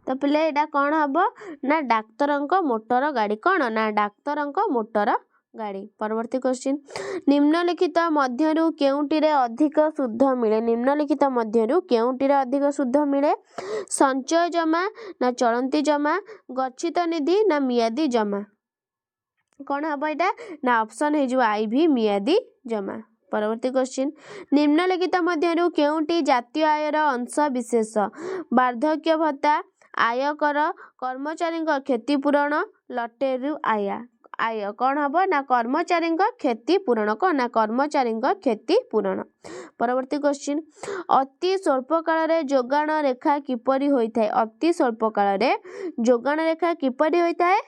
तो पिले एटा कौन हम ना डाक्तरंक मोटर गाड़ी कौन ना डाक्तरंक मोटर गाड़ी। परवर्ती क्वेश्चन निम्नलिखित मध्यरु केउंटिरे अधिक शुद्ध मिले निम्नलिखित मध्यरु केउंटिरे अधिक शुद्ध मिले संचय जमा ना चलंती जमा गच्छित निधि ना मियादी जमा कौन हम एटा ना ऑप्शन है जो आई भी मियादी जमा। परवर्ती क्वेश्चन निम्नलिखित मध्यरु केउंटी जातीय आयर अंश विशेष वार्धक्य भत्ता आयकर कर्मचारी क्षतिपूरण लटेरु आय कौन हम ना कर्मचारी क्षतिपूरण कौन ना कर्मचारी क्षतिपूरण। परवर्ती क्वेश्चन अति स्वल्प काल रे जोगाण रेखा किपरि होइथाय अति स्वल्प काल रे जोगाण रेखा किपरि होइथाय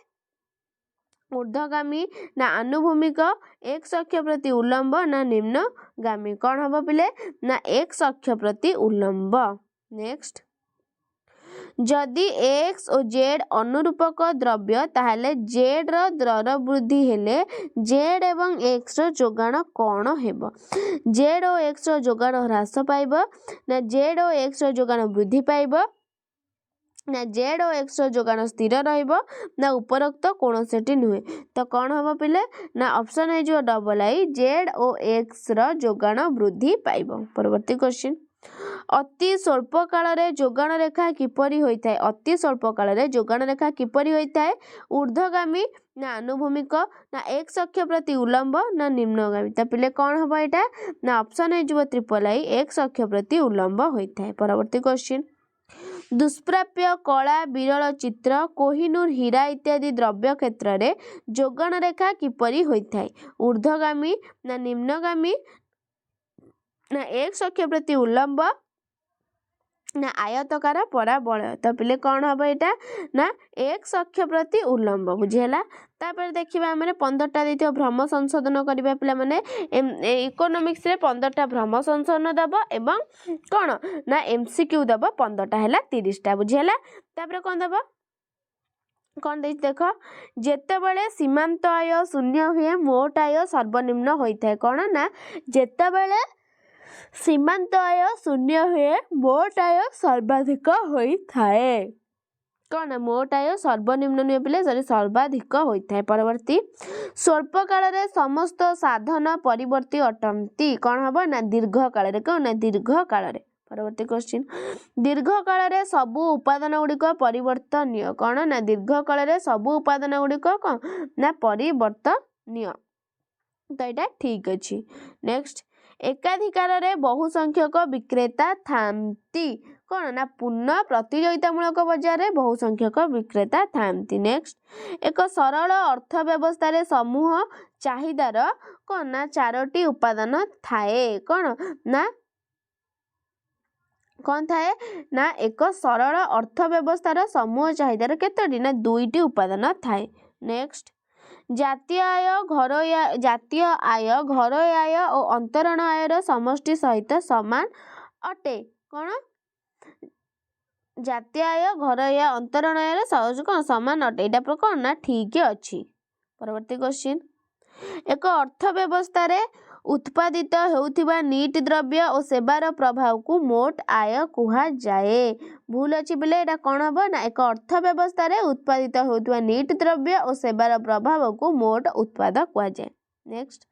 ऊर्ध्वगामी ना आनुभूमिक x अक्ष प्रति उल्लंब ना निम्नगामी कौन हम पिले ना x अक्ष प्रति उल्लंब। नेक्स्ट जदि x और z अनुरूपक द्रव्य ताहले z रो द्रव्य वृद्धि हेले z एवं x रो जोगाण कौन हेबो z और x रो जोगाण ह्रास पाइबो ना z और x रो जोगाण वृद्धि पाइबो ना z और x रो जोगाण स्थिर रहिबो ना उपरोक्त कोनोसेटी नुहे। तो कौन हम पिले ना ऑप्शन है जो डबल आई z और x रो जोगाण वृद्धि पाइबो। परवर्ती क्वेश्चन अति स्वल्प काल रे जोगाण रेखा किपरि होइथाय अति स्वल्प काल रे जोगाण रेखा किपरि होइथाय ऊर्ध्वगामी ना आनुभूमिक ना x अक्ष प्रति उल्लंब ना निम्नगामी। तो पिले कौन हम एटा ना ऑप्शन है जो ट्रिपल आई x अक्ष प्रति उल्लंब होइथाय। परवर्ती क्वेश्चन दुष्प्राप्य कला विरल चित्र कोहिनूर हीरा इत्यादि द्रव्य क्षेत्र रे जोगाण रेखा किपरि होइथाय ऊर्ध्वगामी ना निम्नगामी ना x अक्ष प्रति उल्लंब ना आयतकार पराबल। तो पिले कौन हम एटा ना x अक्ष प्रति उल्लंब बुझेला। तापर देखिबा हमरे 15टा देथियो भ्रम संशोधन करिबा पिला माने इकोनॉमिक्स रे 15टा भ्रम संशोधन दबो एवं कौन ना एमसीक्यू दबो 15टा हैला 30टा बुझेला। तापर कोन दबो कौन देख देख जेतेबेले सीमांत आय शून्य हुए मोट आय सर्वनिम्न होइथाय कौन ना जेतेबेले सीमांत आय शून्य हुए मोट आय सर्वाधिक होइथाय कौन मोट आय सर्वनिम्न नुहे पिले सॉरी सर्वाधिक होइथाय। परवर्ती स्वल्प काल रे समस्त साधन परिवर्ती अटंती कौन हबो ना दीर्घ काल रे कौन ना दीर्घ काल रे। परवर्ती क्वेश्चन दीर्घ काल रे सबु उपादान गुड़िक परिवर्तनीय कौन ना दीर्घ काल रे सबु उपादान गुड़िक कौन ना परिवर्तनीय। तो यहाँ ठीक अच्छी। नेक्स्ट एकाधिकार रे बहु संख्यक विक्रेता थांती कौन ना पूर्ण प्रतियोगितामूलक बजार रे बहु संख्यक विक्रेता थांती। नेक्स्ट एक सरल अर्थ व्यवस्था रे समूह चाहिदार कौन ना 4टी उपादान थाए कौन ना कौन थाए ना एक सरल अर्थ व्यवस्था समूह चाहिदार केतोटी ना 2टी उपादान थाए। नेक्स्ट जातीय आय घरोई आय और अंतरण आयर समष्टि सहित समान अटे कौन जातीय आय घरोई आय अंतरण आयर सहज कौन समान अटे एटा पर कौन ना ठीक अच्छी। परवर्ती क्वेश्चन एक अर्थ व्यवस्था रे उत्पादित होउथिबा नीट द्रव्य और सेवार प्रभाव को मोट आय कुहा जाए भूल अच्छी बोले एटा कौन हम ना एक अर्थ व्यवस्था रे उत्पादित होउथिबा नीट द्रव्य और सेवार प्रभाव को मोट उत्पाद कुहा जाए। नेक्स्ट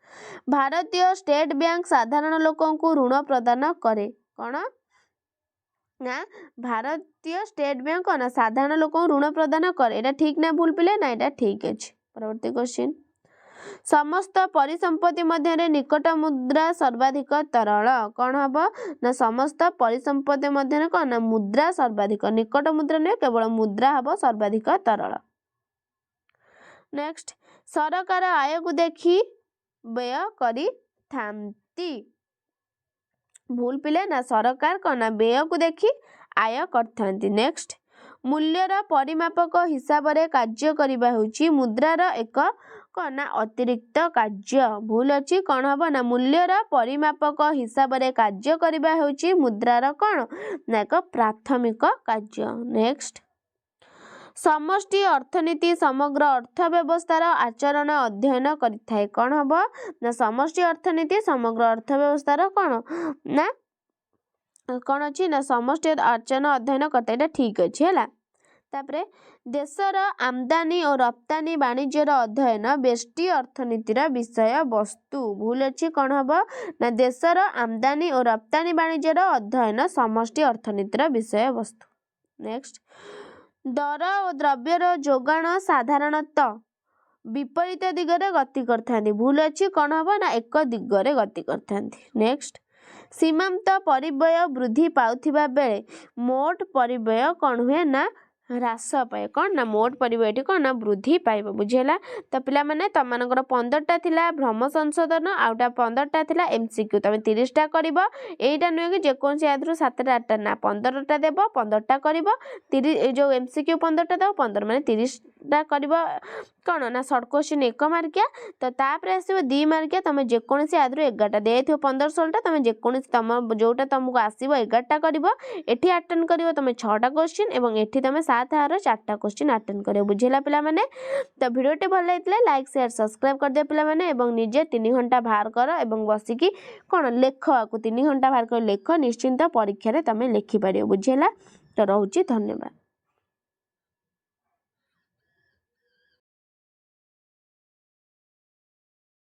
भारतीय स्टेट बैंक साधारण लोकों को ऋण प्रदान करे कौन ना भारतीय स्टेट बैंक कौन साधारण लोकों ऋण प्रदान करे एटा ठीक ना भूल पिले ना एटा ठीक अछि। परवर्ती क्वेश्चन समस्त परिसंपत्ति मध्य निकट मुद्रा सर्वाधिक तरल कौन हम ना समस्त परिसंपत्ति मध्य कौन ना मुद्रा सर्वाधिक निकट मुद्रा नहीं केवल मुद्रा हम सर्वाधिक तरल। नेक्स्ट सरकार आय को देखी व्यय करी थांती भूल पिले ना सरकार कौन ना व्यय को देखी आय करथांती। नेक्स्ट मूल्यर परिमापक हिसाब रे कार्य करिबा होची मुद्रार एक कौन ना अतिरिक्त कार्य भूल अच्छी कौन हम ना मूल्यर परिमापक हिसाब रे कार्य करिबा होची मुद्रार कौन ना एक प्राथमिक कार्य। नेक्स्ट समष्टि अर्थनीति समग्र अर्थ व्यवस्थार आचरण अध्ययन करिथाय कौन हम ना समष्टि अर्थनीति समग्र अर्थ व्यवस्थार कौन ना कौन अच्छी ना समष्टि आचरण अध्ययन करता है ठीक अच्छे है। तापरे देशर आमदानी और रप्तानी वाणिज्यर अध्ययन व्यष्टि अर्थनीतिर विषय वस्तु भूल अच्छी कौन हम ना देशर आमदानी और रप्तानी वाणिज्यर अध्ययन समष्टि अर्थनीतिर विषय वस्तु। नेक्स्ट दर और द्रव्यर जोगाण साधारणतः विपरीत दिगरे गति करथांती भूल अच्छी कौन हम ना एक दिगरे गति करथांती। नेक्स्ट सीमांत परिव्यय वृद्धि पाउथिबा बेले मोट परिव्यय कौन हुए ना ह्रास पाए कौन ना मोट परिव्ययटी कौन ना वृद्धि पाइब बुझेला। तो पिला माने तमनकर 15टा थिला भ्रम संशोधन आउटा 15टा थिला एमसीक्यू तमे 30टा करिवो एटा नुहे कि जेकोन से आदरु 7टा 8टा ना 15टा देबो 15टा करिवो 30 जो एमसीक्यू 15टा देबो 15 माने 30टा करिवो कौन ना शॉर्ट क्वेश्चन 1 मार्किया। तो तापर आसीबो 2 मार्किया तमे जेकोन से आदरु 11टा देथियो 15 16टा तमे जेकोन तम जोटा तुमको आसीबो 11टा करिवो एठी अटेंड करिवो तमे 6टा क्वेश्चन एवं एठी तमे 7 आरो 4टा क्वेश्चन अटेंड करियो बुझेला पिला माने। तो वीडियोटी भल लागितले लाइक शेयर सब्सक्राइब कर दे पिला माने एवं निजे 3 घंटा बाहर कर एवं बसिकी कोन लेख आकु 3 घंटा बाहर कर लेख निश्चिंत परीक्षा रे तमे लेखि पारियो बुझेला। तो रहउची धन्यवाद।